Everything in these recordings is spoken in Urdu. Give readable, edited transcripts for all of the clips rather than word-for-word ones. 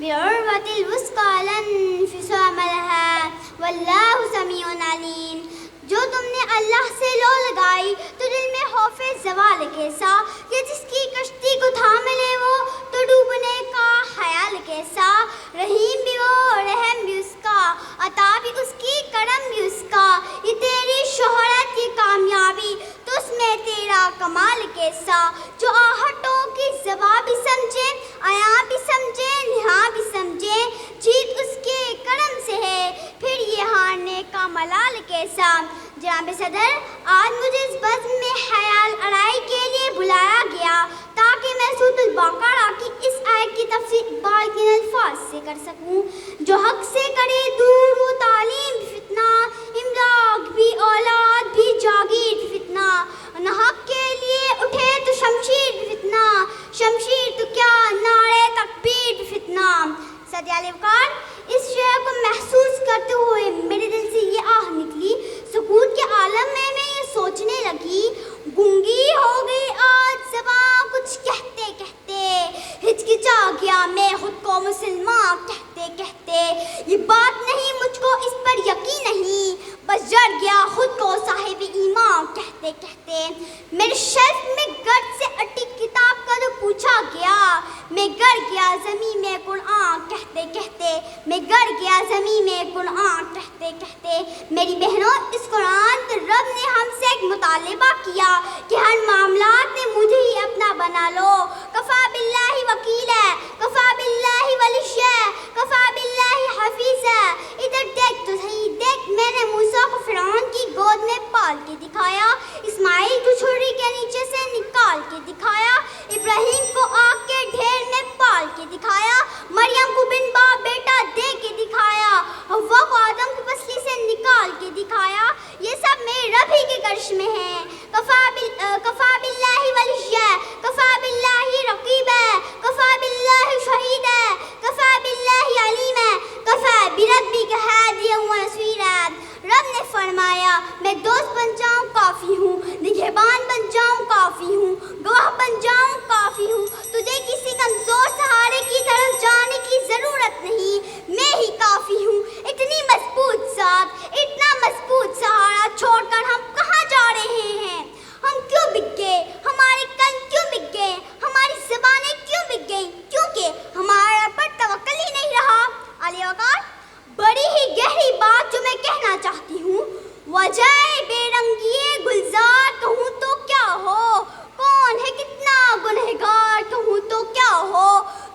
بعروة الوثقى لا انفصام لها واللہ سمیع علیم۔ جو تم نے اللہ سے لو لگائی تو دل میں خوف زوال کیسا، کہ جس کی کشتی کو تھام لے وہ تو ڈوبنے کا خیال کیسا۔ رحیم بھی وہ، رحم بھی اس کا، عطا بھی اس کی، کرم بھی اس کا۔ یہ تیری شہرت، یہ کامیابی، تو اس میں تیرا کمال کیسا۔ جو آہٹوں کی زباں بھی سمجھے، عیاں بھی سمجھے، نہاں بھی سمجھے، جیت اس کے کرم سے ہے، پھر یہ ہارنے کا ملال کیسا۔ جناب صدر، آج مجھے اس بزم میں خیال آرائی کے لیے بلایا گیا تاکہ میں سورۃ البقرہ کی اس آیت کی تفسیر اقبال کے الفاظ سے کر سکوں۔ جو حق سے کرے دور وہ تعلیم بھی فتنہ، املاک بھی اولاد بھی جاگیر بھی فتنہ۔ نہ حق کے لیے اٹھے تو شمشیر بھی فتنہ، شمشیر تو کیا نعرے تکبیر بھی فتنہ۔ سادیہ وقار، اس شعر کو محسوس کرتے ہوئے میرے دل سے یہ آہ نکلی، سکوت کے عالم میں میں یہ سوچنے لگی، گنگی ہو گئی آج زباں کچھ کہتے کہتے، ہچکچا گیا میں خود کو مسلمان کہتے کہتے۔ یہ بات نہیں مجھ کو اس پر یقین نہیں، بس جڑ گیا خود کو صاحب ایمان کہتے کہتے۔ میرے شیلف میں گرد سے اٹی کتاب کا جو پوچھا گیا، میں گڑ گیا زمین میں قرآن کہتے کہتے، میں گڑ گیا زمین میں قرآن کہتے کہتے۔ میری بہنوں، اس قرآن تو رب نے ہم سے ایک مطالبہ کیا کہ ہر معاملات میں مجھے ہی اپنا بنا لو۔ کفا باللہ وکیلا، کفا باللہ ولیہ، کفا باللہ حفیظا۔ ادھر دیکھ تو صحیح، دیکھ میں نے موسیٰ کو فرعون کی گود میں پال کے دکھایا، اسماعیل کو چھری کے نیچے سے نکال کے دکھایا، ابراہیم کو آگ کے ڈھیر میں پال کے دکھایا، مریم کو بن باپ بیٹا دے کے دکھایا، حوا کو آدم کی پسلی سے نکال کے دکھایا۔ یہ سب میرے رب ہی کے کرش میں ہے۔ کفا باللہ ولیہ، کفا باللہ رقیبا، کفا باللہ شہیدا، کفا باللہ علیما، کفا بربک ہادیا ونصیرا۔ رب نے فرمایا میں دوست بن جاؤں کافی ہوں، نگہبان بن جاؤں کافی ہوں، گواہ بن جاؤں کافی ہوں، تجھے کسی کمزور سہارے کی طرف جانے کی ضرورت نہیں، میں ہی کافی ہوں۔ اتنی مضبوط ذات، اتنا مضبوط سہارا چھوڑ کر ہم کہاں جا رہے ہیں؟ ہم کیوں بک گئے؟ ہمارے کن کیوں بک گئے؟ ہماری زبانیں کیوں بک گئیں؟ کیونکہ ہمارا پر توکل ہی نہیں رہا۔ عالیہ وقار، بڑی ہی گہری بات جو میں کہنا چاہتی ہوں، وجہ بے رنگی گلزار کہوں تو کیا ہو، کون ہے کتنا گنہگار کہوں تو کیا ہو۔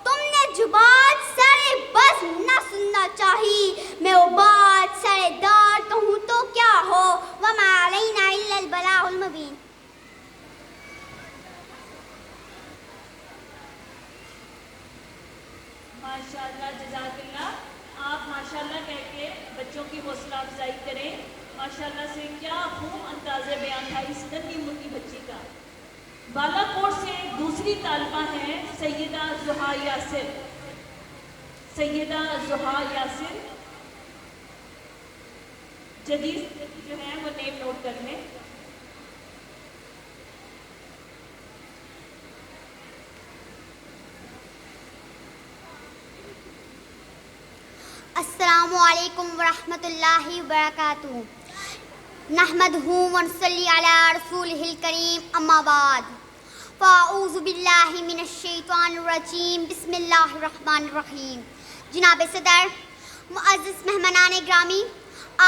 تم نے جو بات سر بس نہ سننا چاہی، میں وہ بات سر دار کہوں تو کیا ہو۔ وما علینا الا البلاغ المبین۔ ماشاءاللہ، جزاک اللہ۔ آپ ماشاءاللہ کہہ کے بچوں کی حوصلہ افزائی کریں۔ ماشاءاللہ سے کیا خوب انداز بیان تھا اس ننھی موٹی بچی کا۔ بالا کوٹ سے دوسری طالبہ ہیں سیدہ زحا یاسر۔ سیدہ زحا یاسر، جدید جو ہیں وہ نیم نوٹ کر لیں۔ السلام علیکم ورحمۃ اللہ وبرکاتہ۔ نحمدہ ونصلی علی رسولہ الکریم، اما بعد، فاعوذ باللہ من الشیطان الرجیم، بسم اللہ الرحمن الرحیم۔ جناب صدر، معزز مہمانان گرامی،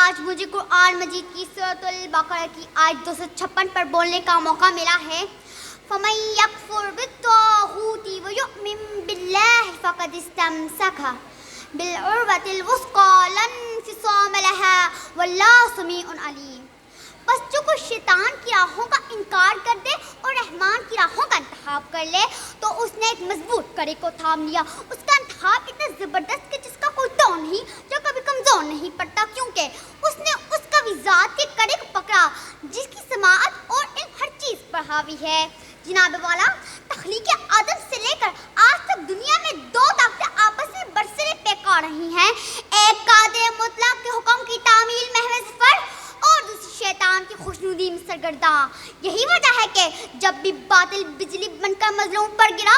آج مجھے قرآن مجید کی سورۃ البقرہ کی آیت 256 پر بولنے کا موقع ملا ہے۔ فَمَن يَكْفُرْ بِالطَّاغُوتِ وَيُؤْمِن بِاللَّهِ فَقَدِ اسْتَمْسَكَ بِالْعُرْوَةِ الْوُثْقَىٰ لَا انفصام لَهَا وَاللَّهُ سَمِيعٌ عَلِيمٌ۔ بس جو کوئی شیطان کی راہوں کا انکار کر دے اور رحمان کی راہوں کا انتخاب کر لے تو اس نے ایک مضبوط کڑے کو تھام لیا۔ اس کا انتخاب اتنا زبردست کہ جس کا کوئی توڑ نہیں، جو کبھی کمزور نہیں پڑتا، کیونکہ اس نے اس قوی ذات کے کڑے کو پکڑا جس کی سماعت اور علم ہر چیز پر حاوی ہے۔ جناب والا، تخلیق آدم سے لے کر آج تک دنیا میں دو طاقتیں آپس میں برسرے پیکار رہی ہیں، ایک قادر مطلق کے حکم کی تعمیل محض فرد اور دوسری شیطان کی خوشنودی میں سرگرداں۔ یہی وجہ ہے کہ جب بھی باطل بجلی بن کر مظلوم پر گرا